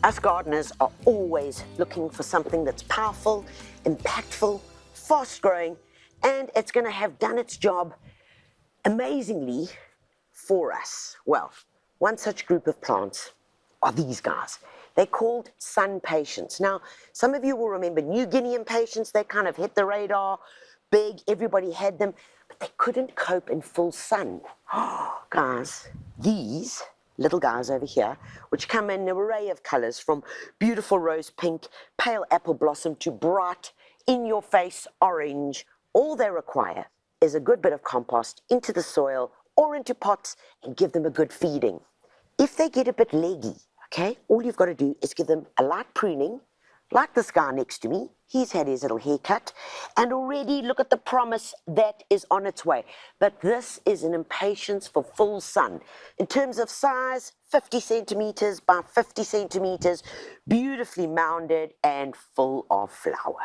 Us gardeners are always looking for something that's powerful, impactful, fast-growing, and it's going to have done its job amazingly for us. Well, one such group of plants are these guys. They're called Sunpatiens. Now, some of you will remember New Guinea impatiens. They kind of hit the radar, big, everybody had them, but they couldn't cope in full sun. Oh, guys, these little guys over here, which come in an array of colors from beautiful rose pink, pale apple blossom to bright, in-your-face orange, all they require is a good bit of compost into the soil or into pots and give them a good feeding. If they get a bit leggy, okay, all you've got to do is give them a light pruning, like this guy next to me. He's had his little haircut, and already look at the promise that is on its way. But this is an impatiens for full sun. In terms of size, 50 centimeters by 50 centimeters, beautifully mounded and full of flower.